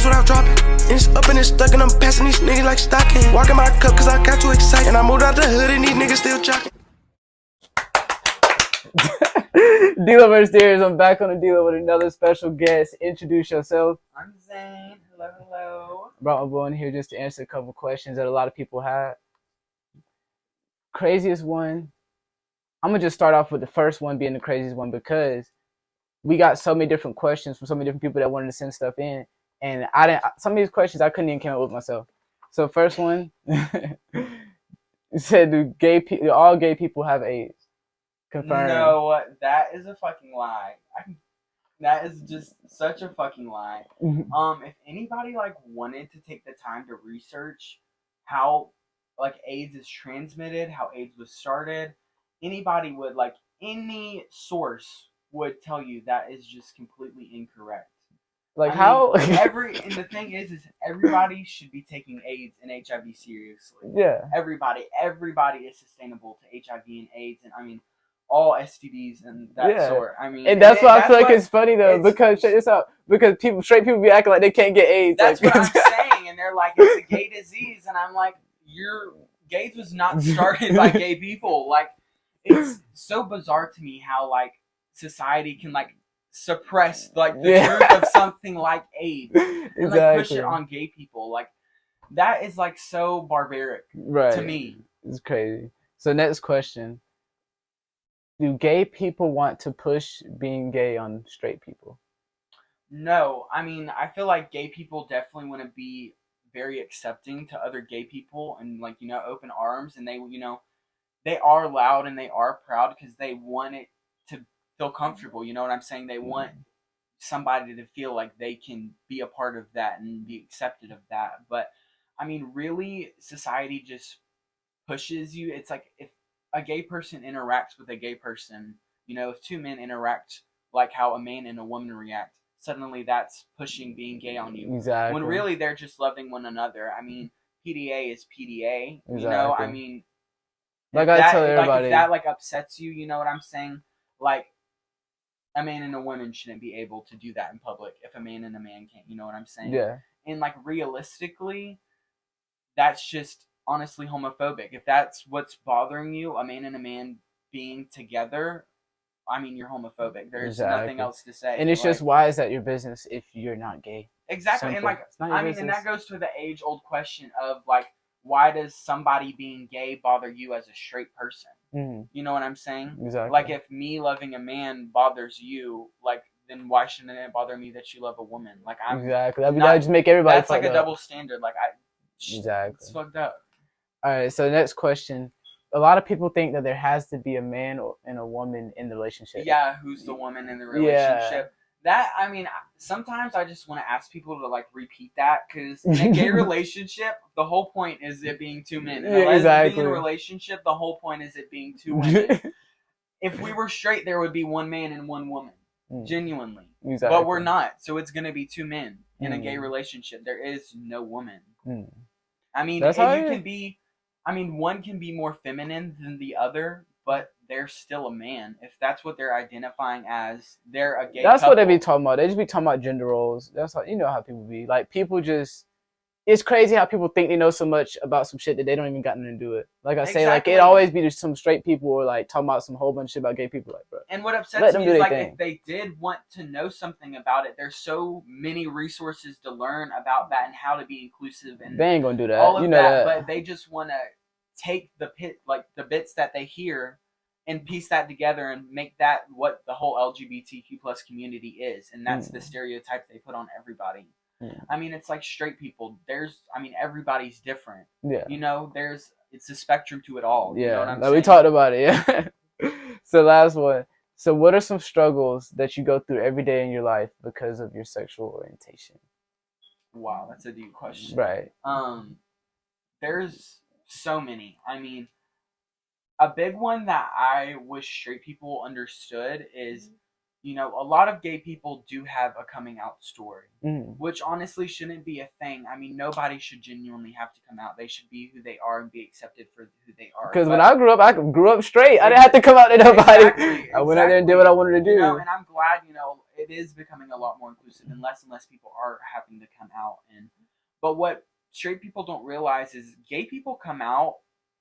G's without dropping. And it's up and it's stuck and I'm passing these niggas like stocking. Walking my cup cause I got too excited. And I moved out the hood and these niggas still jocking. Dlow versus Darius. I'm back on the Dlow with another special guest. Introduce yourself. I'm Zane. Hello. Brought my boy in here just to answer a couple questions that a lot of people had. Craziest one. I'm gonna just start off with the first one being the craziest one because we got so many different questions from so many different people that wanted to send stuff in, and some of these questions I couldn't even come up with myself. So first one said, do all gay people have AIDS? Confirmed. No, that is a fucking lie. That is just such a fucking lie. If anybody wanted to take the time to research how AIDS is transmitted, how AIDS was started, anybody would any source would tell you that is just completely incorrect. How? And the thing is everybody should be taking AIDS and HIV seriously. Yeah. Everybody is sustainable to HIV and AIDS, and all STDs and that sort. And that's why I feel like it's funny though, because check this out, because straight people be acting like they can't get AIDS. That's what I'm saying, and they're like, it's a gay disease, and I'm like, AIDS was not started by gay people. It's so bizarre to me how society can suppress the truth of something like AIDS and push it on gay people. That is so barbaric to me. It's crazy. So next question. Do gay people want to push being gay on straight people? No. I feel like gay people definitely want to be very accepting to other gay people and open arms, and they are loud and they are proud because they want it to feel comfortable. You know what I'm saying? They want somebody to feel like they can be a part of that and be accepted of that. But really, society just pushes you. It's like if a gay person interacts with a gay person, if two men interact like how a man and a woman react, suddenly that's pushing being gay on you. Exactly. When really they're just loving one another. PDA is PDA. Exactly. I tell everybody. If that upsets you, you know what I'm saying? A man and a woman shouldn't be able to do that in public if a man and a man can't. You know what I'm saying? Yeah. And realistically, that's just honestly homophobic. If that's what's bothering you, a man and a man being together, you're homophobic. There's nothing else to say. And it's just, why is that your business if you're not gay? Exactly. Simple. And and that goes to the age-old question of why does somebody being gay bother you as a straight person? Mm-hmm. You know what I'm saying? Exactly. If me loving a man bothers you, then why shouldn't it bother me that you love a woman? Exactly. That would just make everybody. That's a double standard. Exactly. It's fucked up. All right. So next question. A lot of people think that there has to be a man and a woman in the relationship. Yeah. Who's the woman in the relationship? That, sometimes I just want to ask people to repeat that, because in a gay relationship, the whole point is it being two men. In a lesbian relationship, the whole point is it being two women. If we were straight, there would be one man and one woman. Genuinely. Exactly. But we're not, so it's going to be two men in a gay relationship. There is no woman. One can be more feminine than the other, but they're still a man. If that's what they're identifying as, they're a gay couple. What they be talking about. They just be talking about gender roles. That's how, how people be. People just, it's crazy how people think they know so much about some shit that they don't even got nothing to do with. It always be just some straight people or talking about some whole bunch of shit about gay people. Bro. And what upsets me is if they did want to know something about it, there's so many resources to learn about that and how to be inclusive and they ain't gonna do that. All of that, but they just want to take the bits that they hear and piece that together and make that what the whole LGBTQ plus community is, and that's the stereotype they put on everybody. It's like straight people. Everybody's different. Yeah. It's a spectrum to it all. Yeah. You know what I'm saying? We talked about it. Yeah. So last one. So what are some struggles that you go through every day in your life because of your sexual orientation? Wow, that's a deep question. Right. There's so many. A big one that I wish straight people understood is, a lot of gay people do have a coming out story, which honestly shouldn't be a thing. Nobody should genuinely have to come out. They should be who they are and be accepted for who they are. Because when I grew up straight. I didn't have to come out to nobody. Exactly. I went out there and did what I wanted to do. And I'm glad, it is becoming a lot more inclusive, and less people are having to come out. But what straight people don't realize is gay people come out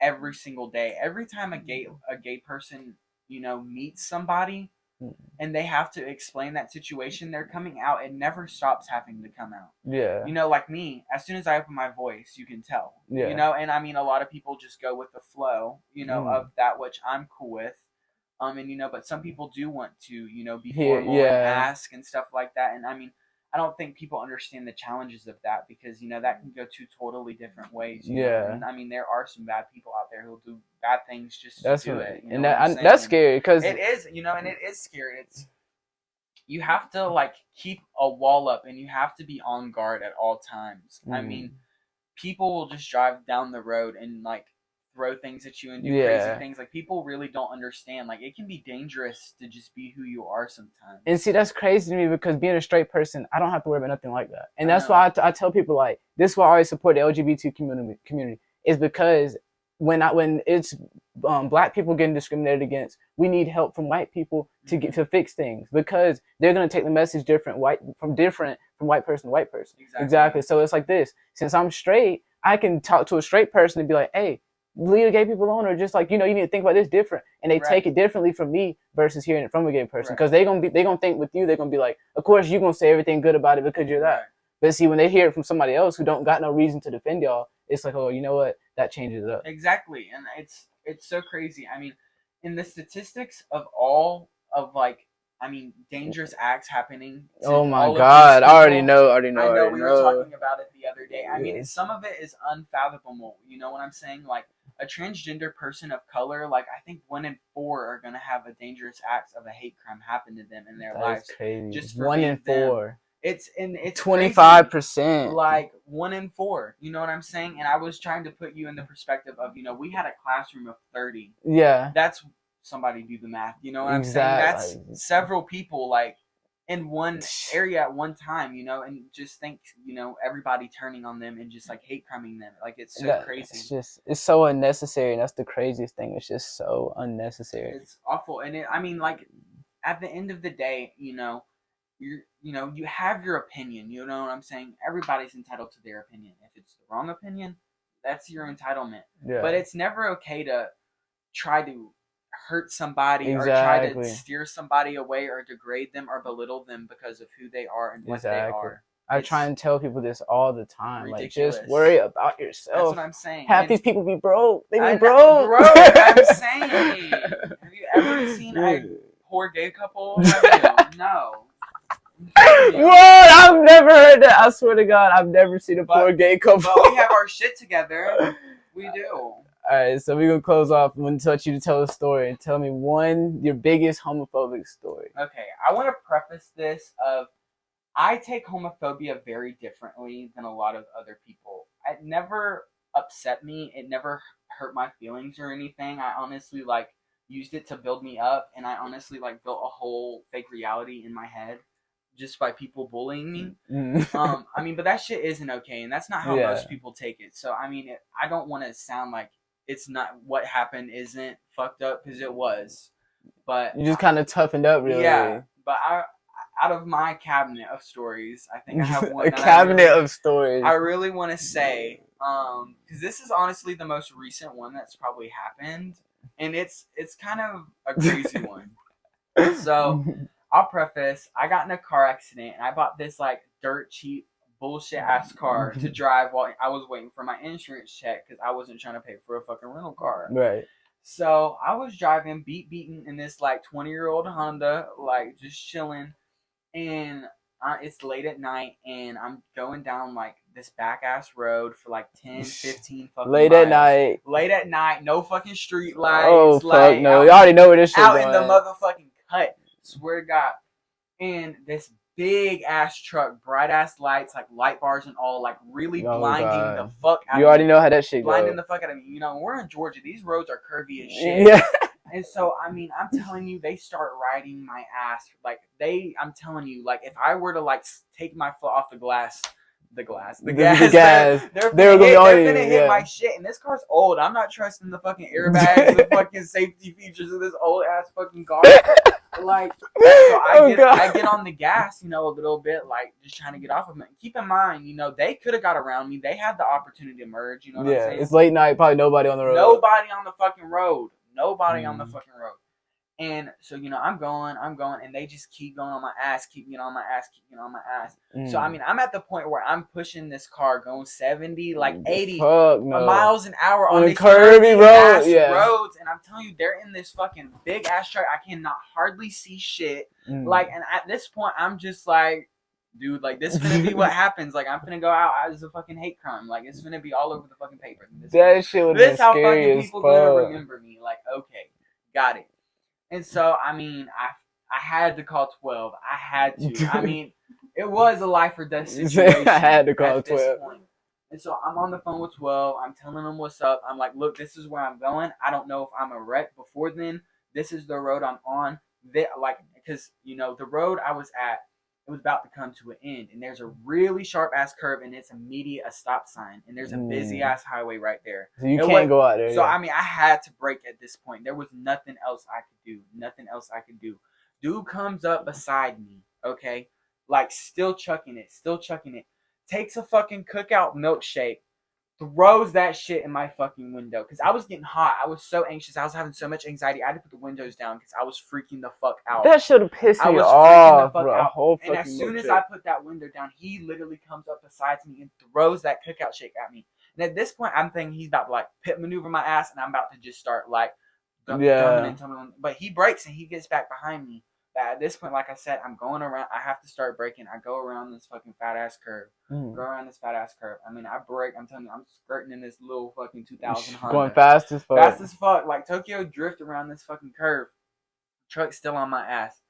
every single day. Every time a gay person, meets somebody and they have to explain that situation, they're coming out. It never stops having to come out. Yeah. Like me, as soon as I open my voice, you can tell. Yeah. And I mean, a lot of people just go with the flow, of that, which I'm cool with. But some people do want to, be formal and ask and stuff like that. And I mean, I don't think people understand the challenges of that, because, that can go two totally different ways. You know? And I mean, there are some bad people out there who'll do bad things just to do it. And that's scary, because it is, and it is scary. You have to like keep a wall up, and you have to be on guard at all times. I mean, people will just drive down the road and like throw things at you and do crazy things. Like, people really don't understand. Like, it can be dangerous to just be who you are sometimes. And see, that's crazy to me, because being a straight person, I don't have to worry about nothing like that. And that's why I tell people, like, this is why I always support the LGBT community is because when it's black people getting discriminated against, we need help from white people to fix things, because they're gonna take the message different from white person to white person. Exactly. So it's like this. Since I'm straight, I can talk to a straight person and be like, hey, leave the gay people alone, or just like, you need to think about this different, and they take it differently from me versus hearing it from a gay person, because they gonna think with you, they're gonna be like, of course you're gonna say everything good about it because you're that. But see, when they hear it from somebody else who don't got no reason to defend y'all, it's like, oh, you know what, that changes it up. Exactly. And it's so crazy. I mean, in the statistics of all of like, I mean, dangerous acts happening. Oh my God! I already know. We were talking about it the other day. I mean, some of it is unfathomable. You know what I'm saying? Like, a transgender person of color, like, I think 1 in 4 are gonna have a dangerous act of a hate crime happen to them in their lives. That's crazy. Just for 1 in 4. It's 25%. Like 1 in 4. You know what I'm saying? And I was trying to put you in the perspective of, we had a classroom of 30. Yeah. That's, somebody do the math. You know what I'm saying? That's several people, like, in one area at one time, and just think, everybody turning on them and just like hate criming them. Like, it's so crazy. It's so unnecessary. And that's the craziest thing. It's just so unnecessary. It's awful. And I mean, like, at the end of the day, you have your opinion. You know what I'm saying? Everybody's entitled to their opinion. If it's the wrong opinion, that's your entitlement. Yeah. But it's never okay to try to hurt somebody or try to steer somebody away or degrade them or belittle them because of who they are and what they are. I try and tell people this all the time. Ridiculous. Like, just worry about yourself. That's what I'm saying. Half these people be broke. They be broke. Bro, I'm saying. Have you ever seen a poor gay couple? No. What? I've never heard that. I swear to God, I've never seen a poor gay couple. But we have our shit together. We do. Alright, so we're going to close off. I'm going to touch you to tell a story and tell me your biggest homophobic story. Okay, I want to preface this of, I take homophobia very differently than a lot of other people. It never upset me. It never hurt my feelings or anything. I honestly, like, used it to build me up, and I honestly, like, built a whole fake reality in my head just by people bullying me. I mean, but that shit isn't okay, and that's not how most people take it. So, I mean, I don't want to sound like it's not, what happened isn't fucked up, because it was. But you just kind of toughened up, really. Yeah, but out of my cabinet of stories, I think I have one. Of stories. I really want to say, because this is honestly the most recent one that's probably happened, and it's kind of a crazy one. So, I'll preface, I got in a car accident, and I bought this, like, dirt cheap bullshit ass car to drive while I was waiting for my insurance check, because I wasn't trying to pay for a fucking rental car. Right. So I was driving beaten in this like 20-year-old Honda, like just chilling, and it's late at night, and I'm going down like this back ass road for like 10, 15 fucking Late miles. Late at night, no fucking street lights. Oh fuck like, no! You already know where this shit out going. In the motherfucking cut. Swear to God. And this big ass truck, bright ass lights, like light bars and all, like really blinding the fuck out of me. You already know how that shit goes. Blinding the fuck out of me. We're in Georgia. These roads are curvy as shit. Yeah. And so, I mean, I'm telling you, they start riding my ass. Like, I'm telling you, like, if I were to, like, take my foot off the gas, they're gonna hit my shit. And this car's old. I'm not trusting the fucking airbags, the fucking safety features of this old ass fucking car. Like, so Oh, God. I get on the gas, you know, a little bit, like, just trying to get off of it. Keep in mind, you know, they could have got around me. They had the opportunity to merge, you know what I'm saying? It's late night, probably nobody on the road. Nobody on the fucking road. Nobody on the fucking road. And so, you know, I'm going, and they just keep going on my ass, keep getting on my ass. So, I mean, I'm at the point where I'm pushing this car going 70, like 80 miles an hour on these curvy roads. And I'm telling you, they're in this fucking big ass truck. I cannot hardly see shit. Like, and at this point, I'm just like, dude, like, this is gonna be what happens. Like, I'm gonna go out as a fucking hate crime. Like, it's gonna be all over the fucking paper. That shit would be scary as fuck. This how fucking people gonna remember me. Like, okay, got it. And so, I mean, I had to call 12. I had to. I mean, it was a life or death situation. I had to call 12. And so I'm on the phone with 12. I'm telling them what's up. I'm like, look, this is where I'm going. I don't know if I'm a wreck before then. This is the road I'm on. Because, you know, the road I was at, it was about to come to an end. And there's a really sharp-ass curve, and it's immediate a stop sign. And there's a busy-ass highway right there. So you can't go out there. So, I mean, I had to brake at this point. There was nothing else I could do. Dude comes up beside me, okay? Like, still chucking it. Takes a fucking Cookout milkshake, throws that shit in my fucking window. Because I was getting hot. I was so anxious. I was having so much anxiety. I had to put the windows down because I was freaking the fuck out. That should have pissed me off, bro. And as soon as I put that window down, he literally comes up beside me and throws that Cookout shake at me. And at this point, I'm thinking he's about to, like, pit maneuver my ass, and I'm about to just start, like, tumbling. But he brakes, and he gets back behind me. But at this point, like I said, I'm going around. I have to start braking. I go around this fucking fat-ass curve. I mean, I brake. I'm telling you, I'm skirting in this little fucking 2000 Honda. Going fast as fuck. Fast as fuck. Like, Tokyo drift around this fucking curve. Truck's still on my ass.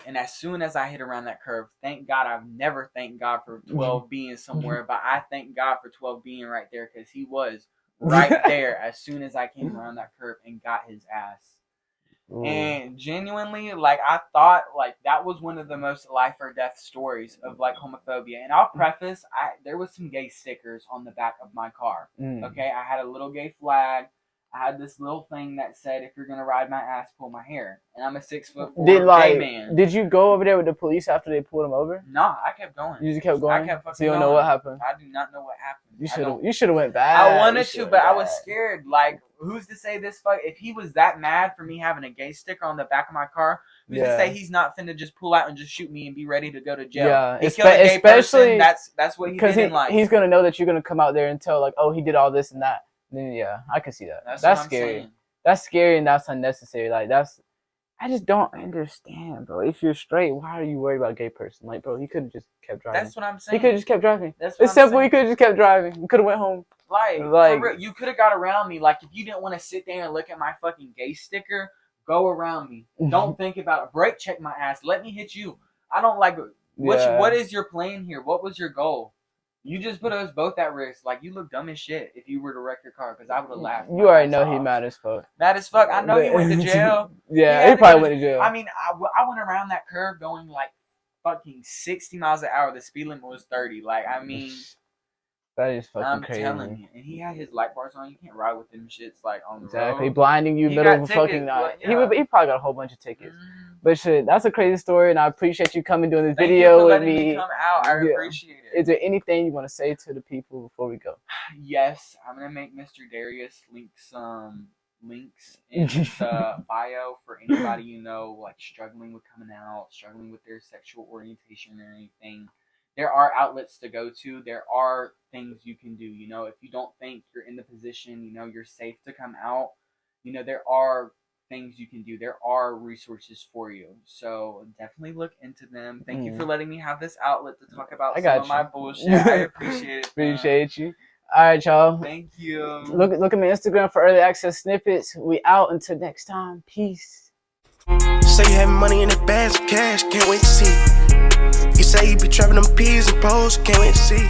And as soon as I hit around that curve, thank God, I've never thanked God for 12 being somewhere, but I thank God for 12 being right there, because he was right there as soon as I came around that curve and got his ass. And genuinely, like, I thought, like, that was one of the most life or death stories of, like, homophobia. And I'll preface, there was some gay stickers on the back of my car. Okay, I had a little gay flag. I had this little thing that said, if you're going to ride my ass, pull my hair. And I'm a 6'4" gay man. Did you go over there with the police after they pulled him over? Nah, I kept going. You just kept going? I kept fucking So you don't know what happened? I do not know what happened. You should have went back. I wanted to, but I was scared. Like, who's to say this fuck? If he was that mad for me having a gay sticker on the back of my car, who's to say he's not finna just pull out and just shoot me and be ready to go to jail? Yeah, he killed a gay person. That's what he did in life. He's gonna know that you're gonna come out there and tell, like, oh, he did all this and that. Then yeah, I can see that. That's scary. Saying. That's scary and that's unnecessary. Like, I just don't understand, bro. If you're straight, why are you worried about a gay person? Like, bro, he could have just kept driving. That's what I'm saying. He could have just kept driving. It's simple. He could have just kept driving. He could have went home. Like for real, you could have got around me. Like, if you didn't want to sit there and look at my fucking gay sticker, go around me. Don't think about it. Brake check my ass. Let me hit you. I don't like. What is your plan here? What was your goal? You just put us both at risk. Like, you look dumb as shit if you were to wreck your car, because I would have laughed. You already know he mad as fuck. Mad as fuck. I know he went to jail. He probably went to jail. I mean, I went around that curve going like fucking 60 miles an hour. The speed limit was 30. Like, I mean, that is fucking crazy. I'm telling you. And he had his light bars on. You can't ride with them shits like on the road. Exactly. Blinding you middle of a fucking night. He probably got a whole bunch of tickets. But shit, that's a crazy story, and I appreciate you coming doing this video with me. Me come out. I appreciate it. Is there anything you want to say to the people before we go? Yes, I'm gonna make Mr. Darius link some links in his bio for anybody you know, like, struggling with coming out, struggling with their sexual orientation or anything. There are outlets to go to. There are things you can do. You know, if you don't think you're in the position, you know, you're safe to come out, you know, there are things you can do. There are resources for you. So definitely look into them. Thank you for letting me have this outlet to talk about some of my bullshit. I appreciate it. Appreciate you. All right, y'all. Thank you. Look at my Instagram for early access snippets. We out until next time. Peace. Say you having money in the bags of cash, can't wait to see. You say you be trapping them peas and poles, can't wait to see.